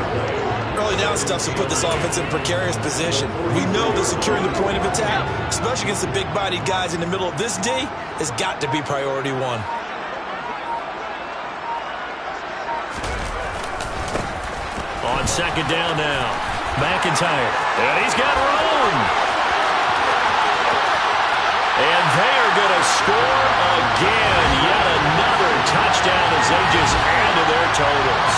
Speaker 5: Early down stuff's to put this offense in a precarious position. We know that securing the point of attack, especially against the big-bodied guys in the middle of this D, has got to be priority 1.
Speaker 2: On 2nd down now, McIntyre, and he's got room. And they are going to score again. Yet another touchdown as they just add to their totals.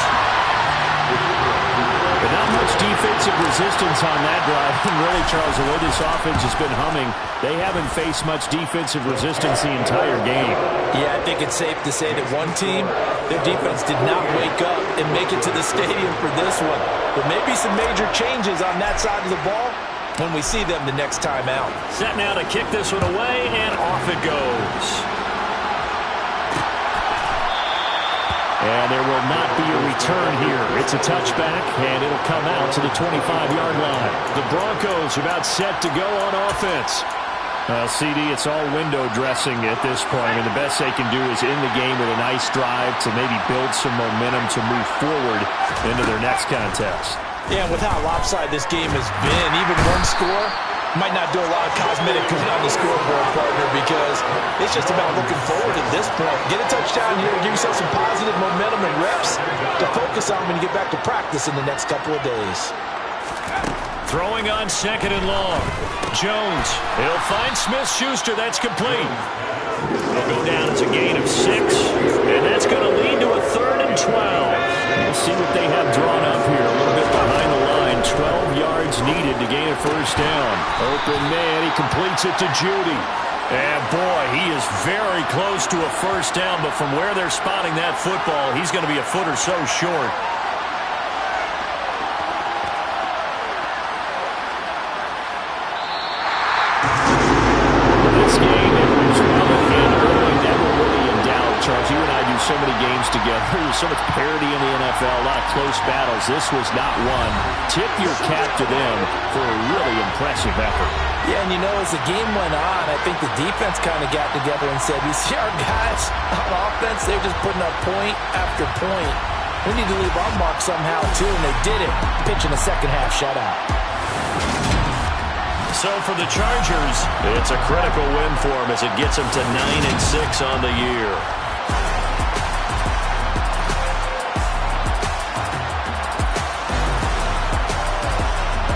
Speaker 6: But not much defensive resistance on that drive. And really, Charles, the way this offense has been humming, they haven't faced much defensive resistance the entire game.
Speaker 5: Yeah, I think it's safe to say that one team, their defense did not wake up and make it to the stadium for this one. There may be some major changes on that side of the ball when we see them the next time out.
Speaker 2: Set now to kick this one away, and off it goes.
Speaker 6: And there will not be a return here. It's a touchback, and it'll come out to the 25-yard line.
Speaker 2: The Broncos about set to go on offense.
Speaker 6: CD, it's all window dressing at this point. I mean, the best they can do is end the game with a nice drive to maybe build some momentum to move forward into their next contest.
Speaker 5: Yeah, and with how lopsided this game has been, even one score might not do a lot of cosmetic on the scoreboard, partner, because it's just about looking forward at this point. Get a touchdown here, give yourself some positive momentum and reps to focus on when you get back to practice in the next couple of days.
Speaker 2: Throwing on 2nd and long. Jones, he'll find Smith-Schuster. That's complete. It'll go down as a gain of 6, and that's going to lead to a 3rd and 12.
Speaker 6: We'll see what they have drawn up here. A little bit behind the line. 12 yards needed to gain a 1st down. Open man. He completes it to Judy.
Speaker 2: And boy, he is very close to a 1st down, but from where they're spotting that football, he's going to be a foot or so short.
Speaker 6: This game, it was well ahead early, never really in doubt. Charles, you and I do so many games together. There's so much parity in the NFL, a lot of close battles. This was not one. Tip your cap to them for a really impressive effort.
Speaker 5: Yeah, and you know, as the game went on, I think the defense kind of got together and said, you see our guys on offense, they're just putting up point after point. We need to leave our mark somehow, too, and they did it, pitching a second-half shutout.
Speaker 2: So for the Chargers, it's a critical win for them as it gets them to 9-6 on the year.